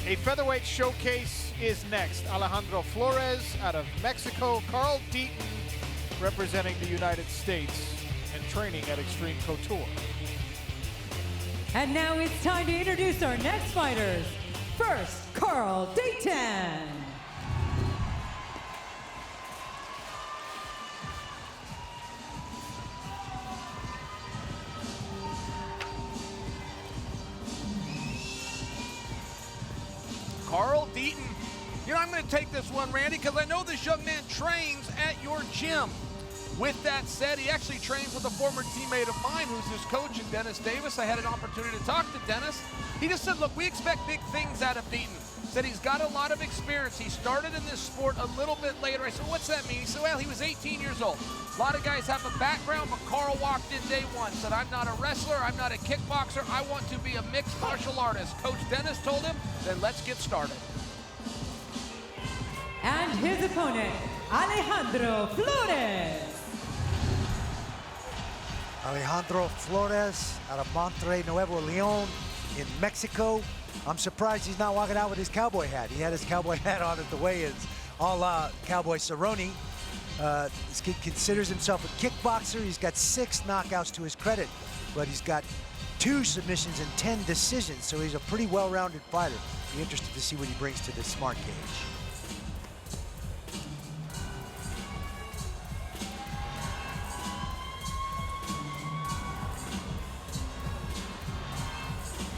A featherweight showcase is next. Alejandro Flores out of Mexico, Carl Deaton representing the United States and training at Extreme Couture. And now it's time to introduce our next fighters. First, Carl Deaton. Carl Deaton. You know, I'm going to take this one, Randy, because I know this young man trains at your gym. With that said, he actually trains with a former teammate of mine who's his coach, and Dennis Davis. I had an opportunity to talk to Dennis. He just said, look, we expect big things out of Deaton. Said he's got a lot of experience. He started in this sport a little bit later. I said, what's that mean? He said, well, he was 18 years old. A lot of guys have a background, but Carl walked in day one. Said, I'm not a wrestler, I'm not a kickboxer, I want to be a mixed martial artist. Coach Dennis told him, then let's get started. And his opponent, Alejandro Flores. Alejandro Flores out of Monterrey, Nuevo Leon in Mexico. I'm surprised he's not walking out with his cowboy hat. He had his cowboy hat on at the weigh-ins, a la Cowboy Cerrone. This kid considers himself a kickboxer. He's got 6 knockouts to his credit, but he's got 2 submissions and 10 decisions, so he's a pretty well-rounded fighter. Be interested to see what he brings to this smart cage.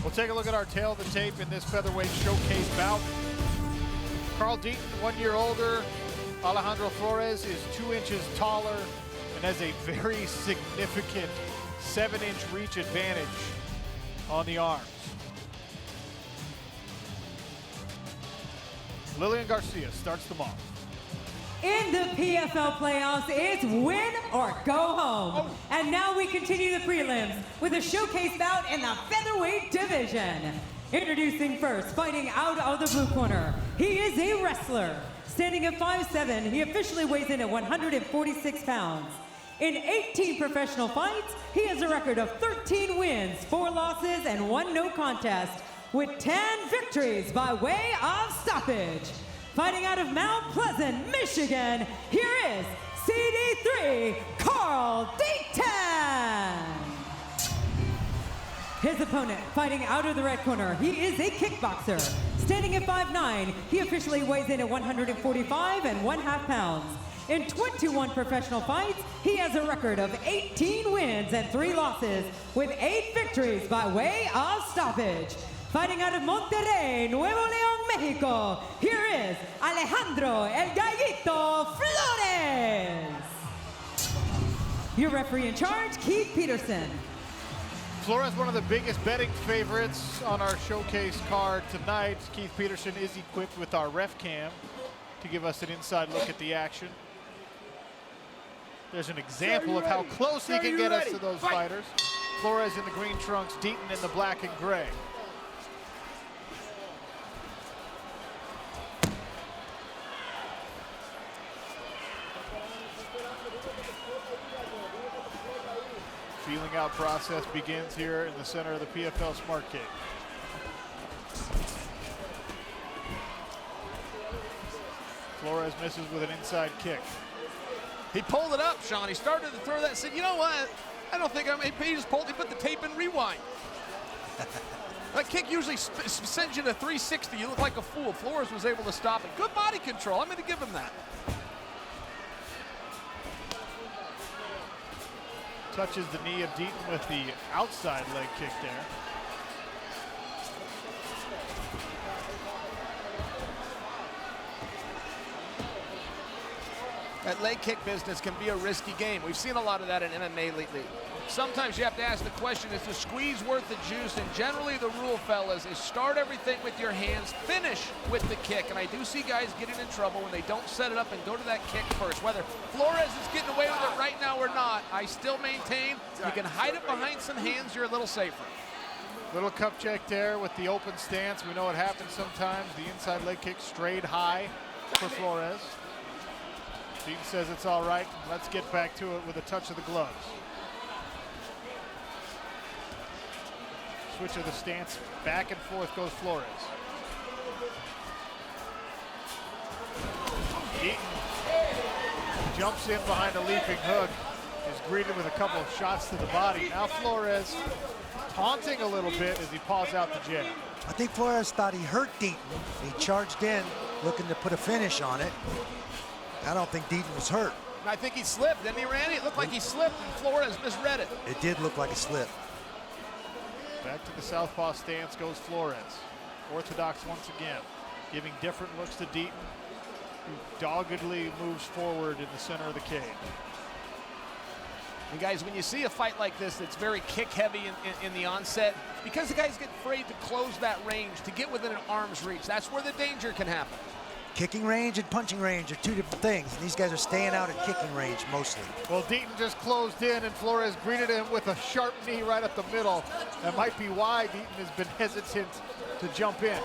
We'll take a look at our tail of the tape in this featherweight showcase bout. Carl Deaton, 1 year older. Alejandro Flores is 2 inches taller and has a very significant 7-inch reach advantage on the arms. Lillian Garcia starts them off. In the PFL playoffs, it's win or go home. And now we continue the prelims with a showcase bout in the featherweight division. Introducing first, fighting out of the blue corner. He is a wrestler. Standing at 5'7", he officially weighs in at 146 pounds. In 18 professional fights, he has a record of 13 wins, 4 losses, and 1 no contest, with 10 victories by way of stoppage. Fighting out of Mount Pleasant, Michigan, here is CD3, Carl Deaton. His opponent, fighting out of the red corner, he is a kickboxer. Standing at 5'9", he officially weighs in at 145 and 1/2 pounds. In 21 professional fights, he has a record of 18 wins and 3 losses, with 8 victories by way of stoppage. Fighting out of Monterrey, Nuevo Leon, Mexico, here is Alejandro El Gallito Flores. Your referee in charge, Keith Peterson. Flores, one of the biggest betting favorites on our showcase card tonight. Keith Peterson is equipped with our ref cam to give us an inside look at the action. There's an example of how close he can get us to those fighters. Flores in the green trunks, Deaton in the black and gray. Feeling out process begins here in the center of the PFL Smart Cage. Flores misses with an inside kick. He pulled it up, Sean. He started to throw that and said, you know what? I don't think he just pulled, he put the tape in rewind. That kick usually sends you to 360. You look like a fool. Flores was able to stop it. Good body control. I'm going to give him that. Touches the knee of Deaton with the outside leg kick there. That leg kick business can be a risky game. We've seen a lot of that in MMA lately. Sometimes you have to ask the question, is the squeeze worth the juice? And generally the rule, fellas, is start everything with your hands, finish with the kick. And I do see guys getting in trouble when they don't set it up and go to that kick first. Whether Flores is getting away with it right now or not, I still maintain you can hide it behind some hands, you're a little safer. Little cup check there with the open stance. We know it happens sometimes. The inside leg kick straight high for Flores. Deaton says it's all right. Let's get back to it with a touch of the gloves. Switch of the stance, back and forth goes Flores. Deaton jumps in behind a leaping hook, is greeted with a couple of shots to the body. Now Flores taunting a little bit as he paws out the jab. I think Flores thought he hurt Deaton. He charged in, looking to put a finish on it. I don't think Deaton was hurt. I think he slipped, didn't he, Randy? It looked like he slipped, and Flores misread it. It did look like a slip. Back to the southpaw stance goes Flores. Orthodox once again, giving different looks to Deaton, who doggedly moves forward in the center of the cage. And guys, when you see a fight like this that's very kick-heavy in the onset, because the guys get afraid to close that range, to get within an arm's reach, that's where the danger can happen. Kicking range and punching range are two different things. And these guys are staying out at kicking range mostly. Well, Deaton just closed in, and Flores greeted him with a sharp knee right up the middle. That might be why Deaton has been hesitant to jump in.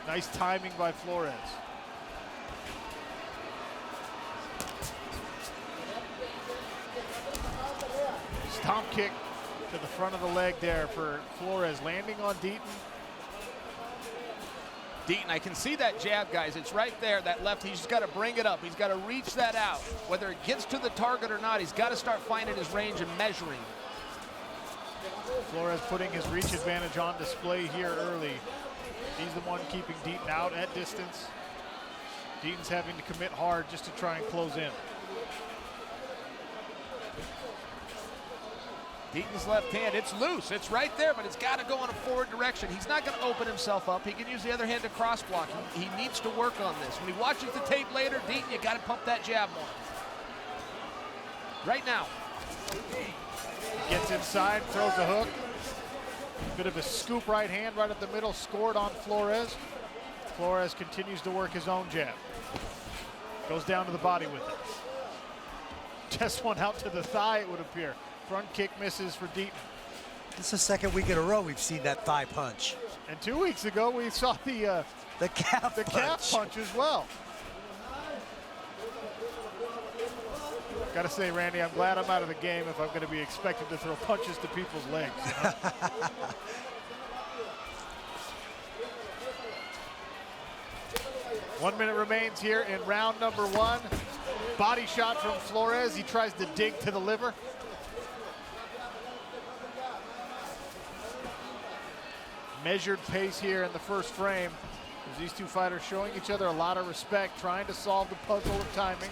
Nice timing by Flores. Stomp kick to the front of the leg there for Flores, landing on Deaton. Deaton, I can see that jab, guys. It's right there, that left. He's just got to bring it up. He's got to reach that out. Whether it gets to the target or not, he's got to start finding his range and measuring. Flores putting his reach advantage on display here early. He's the one keeping Deaton out at distance. Deaton's having to commit hard just to try and close in. Deaton's left hand, it's loose, it's right there, but it's got to go in a forward direction. He's not going to open himself up. He can use the other hand to cross block. He needs to work on this. When he watches the tape later, Deaton, you got to pump that jab more. Right now. Gets inside, throws a hook. Bit of a scoop right hand right up the middle, scored on Flores. Flores continues to work his own jab. Goes down to the body with it. Just one out to the thigh, it would appear. Front kick misses for Deaton. This is the second week in a row we've seen that thigh punch. And 2 weeks ago, we saw the calf punch as well. Gotta say, Randy, I'm glad I'm out of the game if I'm gonna be expected to throw punches to people's legs. You know? 1 minute remains here in round number 1. Body shot from Flores. He tries to dig to the liver. Measured pace here in the first frame. As these two fighters showing each other a lot of respect, trying to solve the puzzle of timing.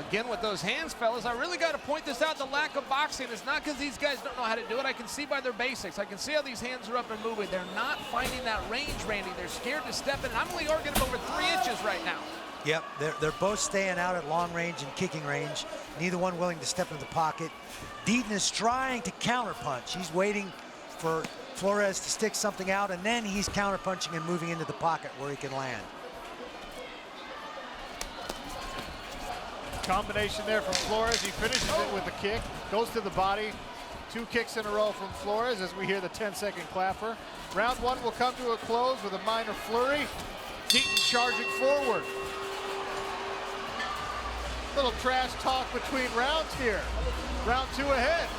Again, with those hands, fellas, I really got to point this out, the lack of boxing. It's not because these guys don't know how to do it. I can see by their basics. I can see how these hands are up and moving. They're not finding that range, Randy. They're scared to step in. I'm only arguing over 3 inches right now. Yep, they're both staying out at long range and kicking range. Neither one willing to step into the pocket. Deaton is trying to counterpunch. He's waiting for Flores to stick something out, and then he's counterpunching and moving into the pocket where he can land. Combination there from Flores. He finishes it with a kick, goes to the body. 2 kicks in a row from Flores as we hear the 10-second clapper. Round 1 will come to a close with a minor flurry. Deaton charging forward. Little trash talk between rounds here. Round 2 ahead.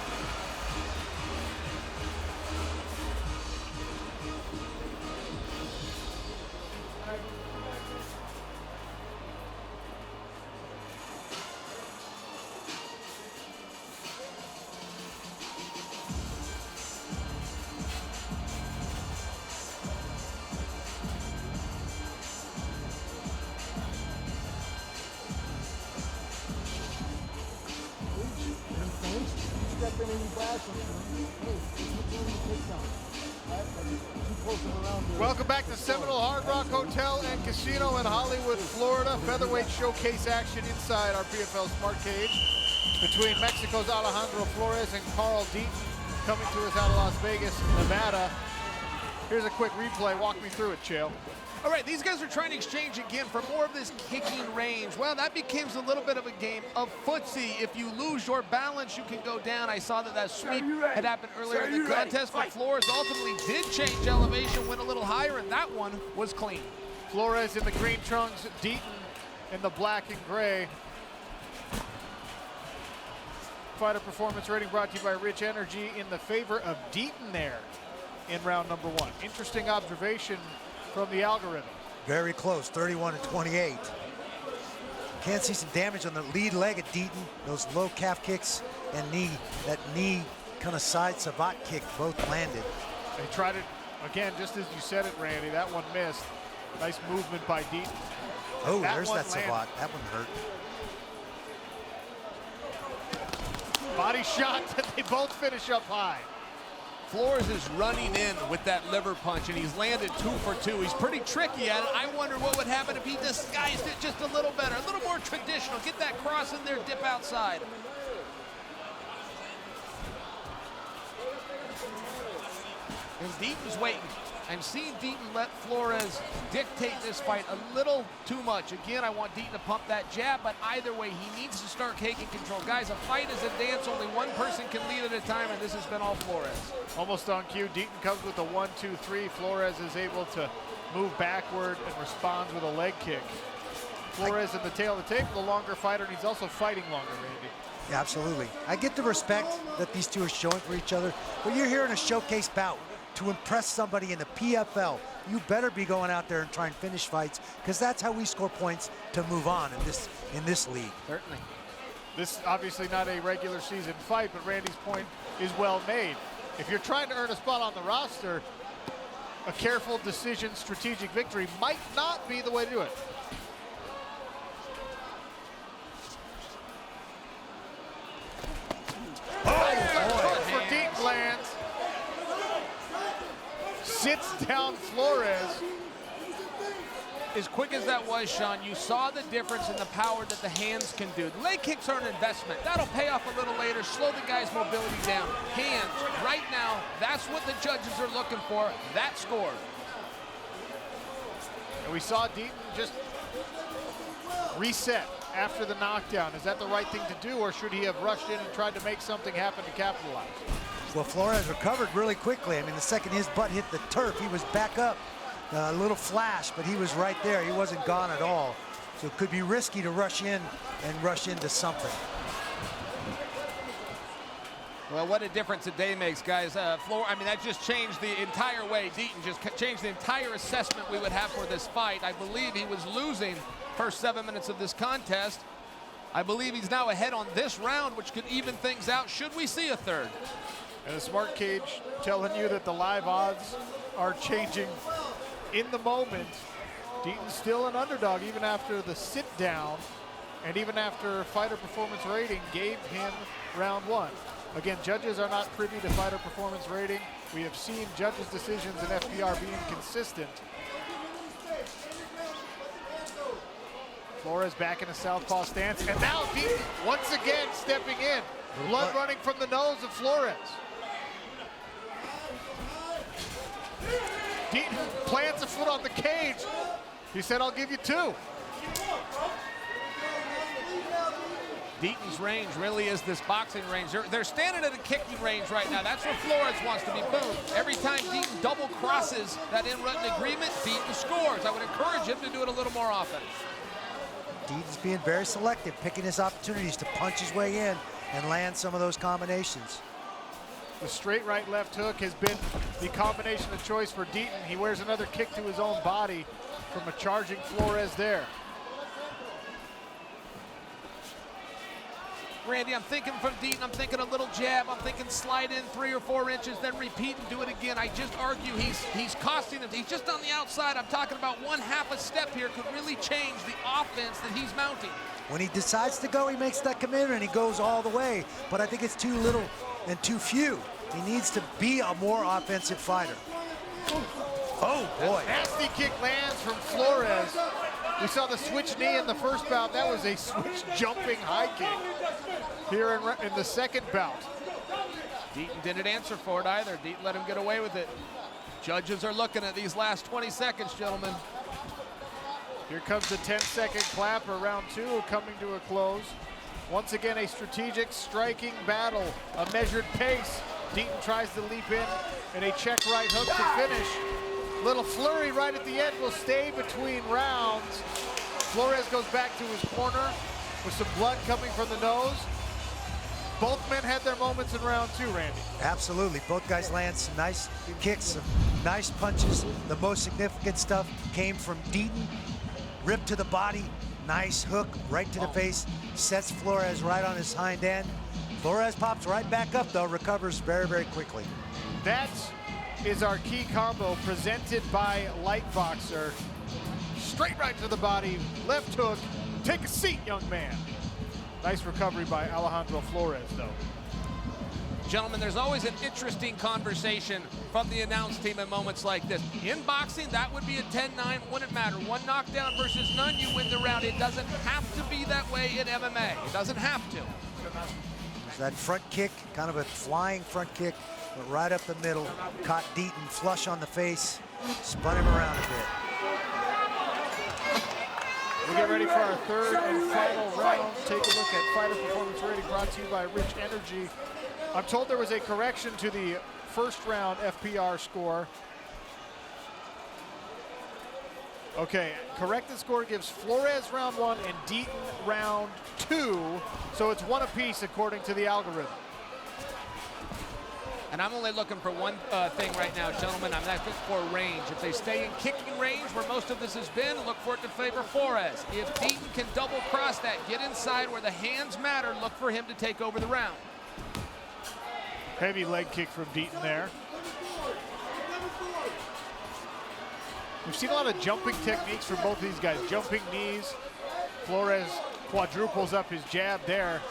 Welcome back to Seminole Hard Rock Hotel and Casino in Hollywood, Florida. Featherweight showcase action inside our PFL Smart Cage between Mexico's Alejandro Flores and Carl Deaton, coming to us out of Las Vegas, Nevada. Here's a quick replay. Walk me through it, Chael. All right, these guys are trying to exchange again for more of this kicking range. Well, that becomes a little bit of a game of footsie. If you lose your balance, you can go down. I saw that sweep had happened earlier in the contest, but Flores ultimately did change elevation, went a little higher, and that one was clean. Flores in the green trunks, Deaton in the black and gray. fighter performance rating brought to you by Rich Energy in the favor of Deaton there in round number 1. Interesting observation from the algorithm. Very close, 31-28. Can see some damage on the lead leg of Deaton. Those low calf kicks and knee, that knee kind of side savate kick both landed. They tried it again, just as you said it, Randy. That one missed. Nice movement by Deaton. Oh, there's that savate. That one hurt. Body shot. They both finish up high. Flores is running in with that liver punch, and he's landed 2 for 2. He's pretty tricky at it. I wonder what would happen if he disguised it just a little better, a little more traditional. Get that cross in there, dip outside. And Deaton's waiting. I'm seeing Deaton let Flores dictate this fight a little too much. Again, I want Deaton to pump that jab, but either way, he needs to start taking control. Guys, a fight is a dance. Only one person can lead at a time, and this has been all Flores. Almost on cue. Deaton comes with a 1-2-3. Flores is able to move backward and responds with a leg kick. Flores in the tail of the tape, the longer fighter, and he's also fighting longer, Randy. Yeah, absolutely. I get the respect that these two are showing for each other, but you're here in a showcase bout to impress somebody in the PFL. You better be going out there and trying to finish fights, because that's how we score points to move on in this league. Certainly. This obviously not a regular season fight, but Randy's point is well made. If you're trying to earn a spot on the roster, a careful decision, strategic victory might not be the way to do it. For Deaton lands. Sits down Flores. As quick as that was, Sean, you saw the difference in the power that the hands can do. The leg kicks are an investment. That'll pay off a little later, slow the guy's mobility down. Hands, right now, that's what the judges are looking for. That scored. And we saw Deaton just reset after the knockdown. Is that the right thing to do, or should he have rushed in and tried to make something happen to capitalize? Well, Flores recovered really quickly. I mean, the second his butt hit the turf, he was back up. A little flash, but he was right there. He wasn't gone at all. So it could be risky to rush in and rush into something. Well, what a difference a day makes, guys. I mean, that just changed the entire way. Deaton just changed the entire assessment we would have for this fight. I believe he was losing first 7 minutes of this contest. I believe he's now ahead on this round, which could even things out should we see a third. And the smart cage telling you that the live odds are changing in the moment. Deaton's still an underdog even after the sit down, and even after fighter performance rating gave him round 1. Again, judges are not privy to fighter performance rating. We have seen judges' decisions in FPR being consistent. Flores back in a southpaw stance, and now Deaton once again stepping in. Blood running from the nose of Flores. Deaton plants a foot on the cage. He said, I'll give you 2. Deaton's range really is this boxing range. They're standing at a kicking range right now. That's where Flores wants to be. Boom. Every time Deaton double crosses that in-run agreement, Deaton scores. I would encourage him to do it a little more often. Deaton's being very selective, picking his opportunities to punch his way in and land some of those combinations. The straight right left hook has been the combination of choice for Deaton. He wears another kick to his own body from a charging Flores there. Randy, I'm thinking from Deaton, I'm thinking a little jab, I'm thinking slide in 3 or 4 inches, then repeat and do it again. I just argue he's costing him. He's just on the outside. I'm talking about 1/2 a step here could really change the offense that he's mounting. When he decides to go, he makes that commitment and he goes all the way. But I think it's too little and too few. He needs to be a more offensive fighter. Oh, boy. Nasty kick lands from Flores. We saw the switch knee in the first bout. That was a switch jumping high kick here in the second bout. Deaton didn't answer for it either. Deaton let him get away with it. Judges are looking at these last 20 seconds, gentlemen. Here comes the 10-second clapper, round 2 coming to a close. Once again, a strategic striking battle, a measured pace. Deaton tries to leap in and a check right hook to finish. Little flurry right at the end will stay between rounds. Flores goes back to his corner with some blood coming from the nose. both men had their moments in round 2, Randy. Absolutely. Both guys land some nice kicks, some nice punches. The most significant stuff came from Deaton. Rip to the body, nice hook right to the face, sets Flores right on his hind end. Flores pops right back up though, recovers very, very quickly. That is our key combo presented by Lightboxer. Straight right to the body, left hook. Take a seat, young man. Nice recovery by Alejandro Flores, though. Gentlemen, there's always an interesting conversation from the announce team in moments like this. In boxing, that would be a 10-9, wouldn't matter. One knockdown versus none, you win the round. It doesn't have to be that way in MMA. It doesn't have to. There's that front kick, kind of a flying front kick, but right up the middle, caught Deaton flush on the face, spun him around a bit. We get ready for our third and final round. Take a look at Fighter Performance Rating brought to you by Rich Energy. I'm told there was a correction to the first round FPR score. Okay, corrected score gives Flores round 1 and Deaton round 2. So it's 1 apiece according to the algorithm. And I'm only looking for one thing right now, gentlemen. I'm looking for range. If they stay in kicking range, where most of this has been, look for it to favor Flores. If Deaton can double cross that, get inside where the hands matter, look for him to take over the round. Heavy leg kick from Deaton there. We've seen a lot of jumping techniques from both of these guys. Jumping knees. Flores quadruples up his jab there.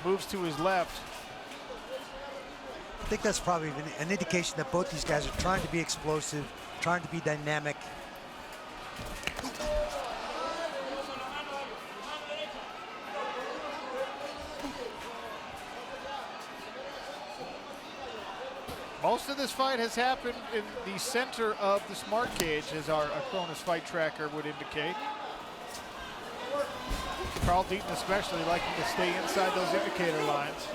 Moves to his left. I think that's probably an indication that both these guys are trying to be explosive, trying to be dynamic. Most of this fight has happened in the center of the smart cage, as our Cronus fight tracker would indicate. Carl Deaton especially liking to stay inside those indicator lines.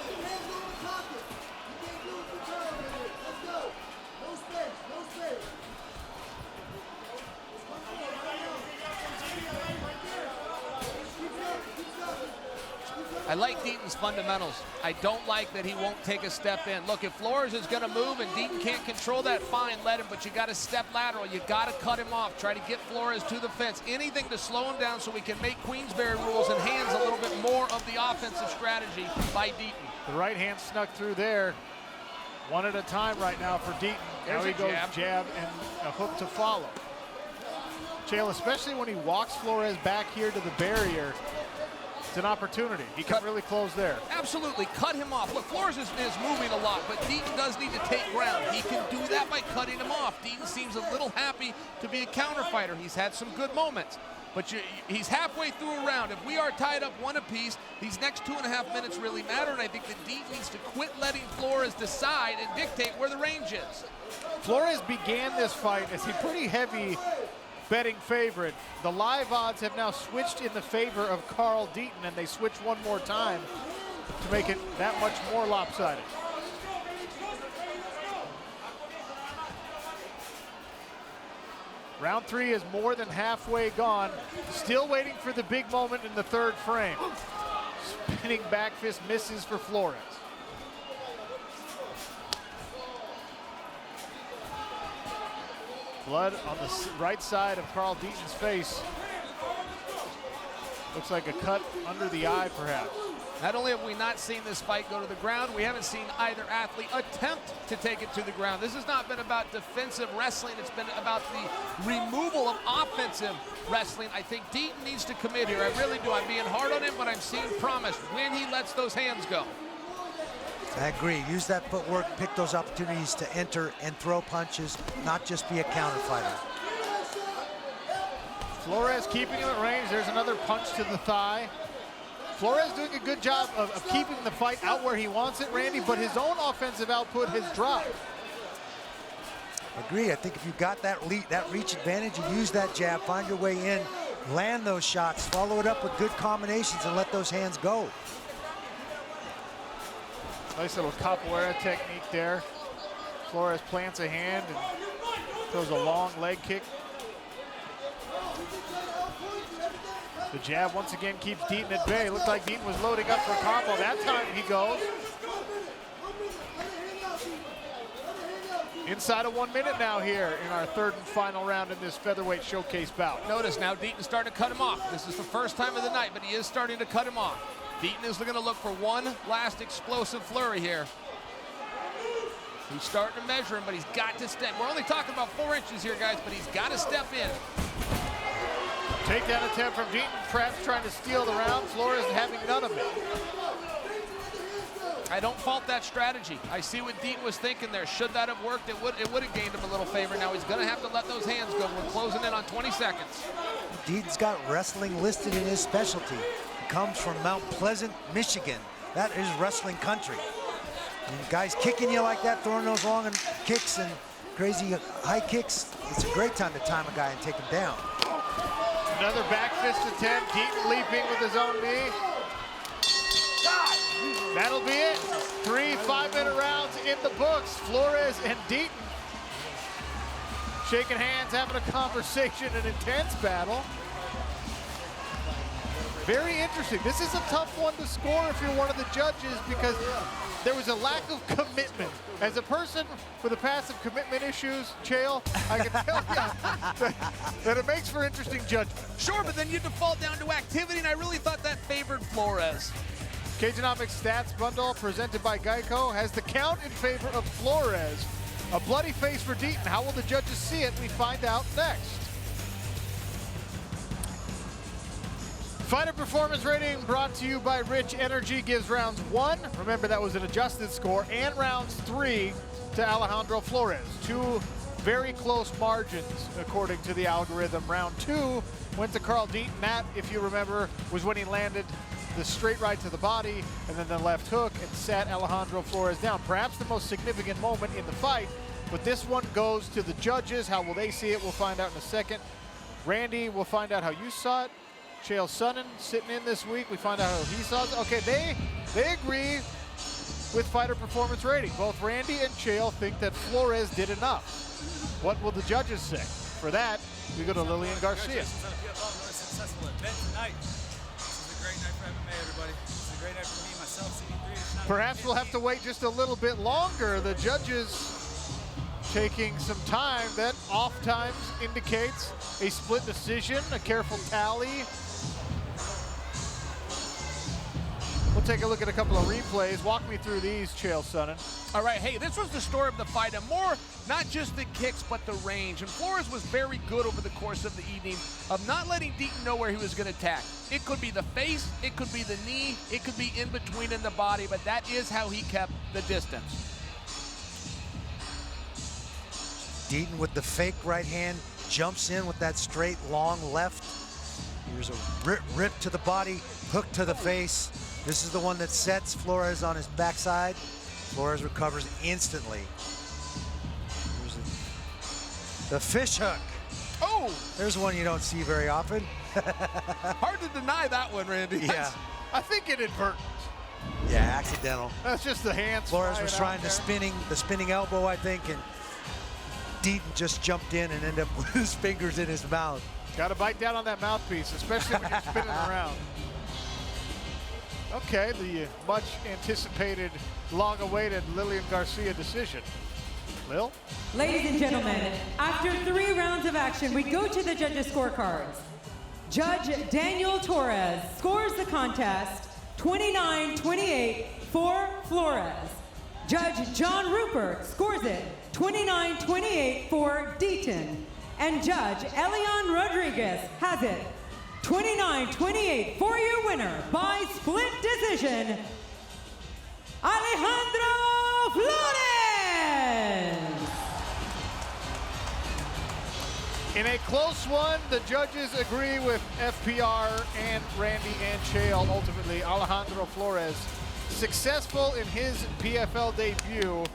I like Deaton's fundamentals. I don't like that he won't take a step in. Look, if Flores is going to move and Deaton can't control that, fine, let him, but you got to step lateral. You got to cut him off. Try to get Flores to the fence. Anything to slow him down so we can make Queensberry rules and hands a little bit more of the offensive strategy by Deaton. The right hand snuck through there. One at a time right now for Deaton. Now he goes jab and a hook to follow. Chael, especially when he walks Flores back here to the barrier, it's an opportunity. He can really close there. Absolutely, cut him off. Look, Flores is moving a lot, but Deaton does need to take ground. He can do that by cutting him off. Deaton seems a little happy to be a counter fighter. He's had some good moments, but he's halfway through a round. If we are tied up 1 apiece, these next 2.5 minutes really matter, and I think that Deaton needs to quit letting Flores decide and dictate where the range is. Flores began this fight as a pretty heavy betting favorite. The live odds have now switched in the favor of Carl Deaton, and they switch one more time to make it that much more lopsided. Round 3 is more than halfway gone. Still waiting for the big moment in the third frame. Spinning back fist misses for Flores. Blood on the right side of Carl Deaton's face. Looks like a cut under the eye, perhaps. Not only have we not seen this fight go to the ground, we haven't seen either athlete attempt to take it to the ground. This has not been about defensive wrestling. It's been about the removal of offensive wrestling. I think Deaton needs to commit here. I really do. I'm being hard on him, but I'm seeing promise when he lets those hands go. I agree. Use that footwork, pick those opportunities to enter and throw punches, not just be a counter fighter. Flores keeping him at range. There's another punch to the thigh. Flores doing a good job of keeping the fight out where he wants it, Randy, but his own offensive output has dropped. Agree. I think if you got that reach advantage, you use that jab, find your way in, land those shots, follow it up with good combinations, and let those hands go. Nice little capoeira technique there. Flores plants a hand and throws a long leg kick. The jab once again keeps Deaton at bay. Looked like Deaton was loading up for a combo. That time he goes. Inside of 1 minute now here in our third and final round in this featherweight showcase bout. Notice now Deaton's starting to cut him off. This is the first time of the night, but he is starting to cut him off. Deaton is going to look for one last explosive flurry here. He's starting to measure him, but he's got to step. We're only talking about 4 inches here, guys, but he's got to step in. Takedown attempt from Deaton, perhaps trying to steal the round. Flores having none of it. I don't fault that strategy. I see what Deaton was thinking there. Should that have worked, it would have gained him a little favor. Now he's going to have to let those hands go. We're closing in on 20 seconds. Deaton's got wrestling listed in his specialty. He comes from Mount Pleasant, Michigan. That is wrestling country. And guys kicking you like that, throwing those long kicks and crazy high kicks, it's a great time to time a guy and take him down. Another back fist attempt. Deaton leaping with his own knee. That'll be it. 3 5-minute rounds in the books. Flores and Deaton shaking hands, having a conversation, an intense battle. Very interesting. This is a tough one to score if you're one of the judges because there was a lack of commitment. As a person with a passive commitment issues, Chael, I can tell you that it makes for interesting judgment. Sure, but then you default down to activity, and I really thought that favored Flores. Cageonomics Stats Bundle presented by Geico has the count in favor of Flores. A bloody face for Deaton. How will the judges see it? We find out next. Fighter Performance Rating brought to you by Rich Energy gives rounds 1. Remember, that was an adjusted score. And rounds 3 to Alejandro Flores. 2 very close margins, according to the algorithm. Round 2 went to Carl Deaton. That, if you remember, was when he landed the straight right to the body and then the left hook and sat Alejandro Flores down. Perhaps the most significant moment in the fight, but this one goes to the judges. How will they see it? We'll find out in a second. Randy, we'll find out how you saw it. Chael Sonnen sitting in this week. We find out how he saw it. Okay, they agree with Fighter Performance Rating. Both Randy and Chael think that Flores did enough. What will the judges say? For that, we go to Lillian Garcia. Perhaps we'll have to wait just a little bit longer. The judges taking some time. That oftentimes indicates a split decision, a careful tally. We'll take a look at a couple of replays. Walk me through these, Chael Sonnen. All right, hey, this was the story of the fight, and more not just the kicks, but the range. And Flores was very good over the course of the evening of not letting Deaton know where he was going to attack. It could be the face, it could be the knee, it could be in between in the body, but that is how he kept the distance. Deaton with the fake right hand, jumps in with that straight, long left. Here's a rip to the body, hook to the face. This is the one that sets Flores on his backside. Flores recovers instantly. Here's the fish hook. Oh! There's one you don't see very often. Hard to deny that one, Randy. Yeah. I think inadvertent. Yeah, accidental. That's just the hands. Flores was trying the spinning elbow, I think, and Deaton just jumped in and ended up with his fingers in his mouth. Got to bite down on that mouthpiece, especially when you're spinning around. Okay, the much anticipated, long-awaited Lillian Garcia decision. Lil? Ladies and gentlemen, after 3 rounds of action, we go to the judges' scorecards. Judge Daniel Torres scores the contest 29-28 for Flores. Judge John Rupert scores it 29-28 for Deaton. And Judge Elian Rodriguez has it 29-28 for your winner by split decision, Alejandro Flores! In a close one, the judges agree with FPR and Randy and Chael. Ultimately, Alejandro Flores successful in his PFL debut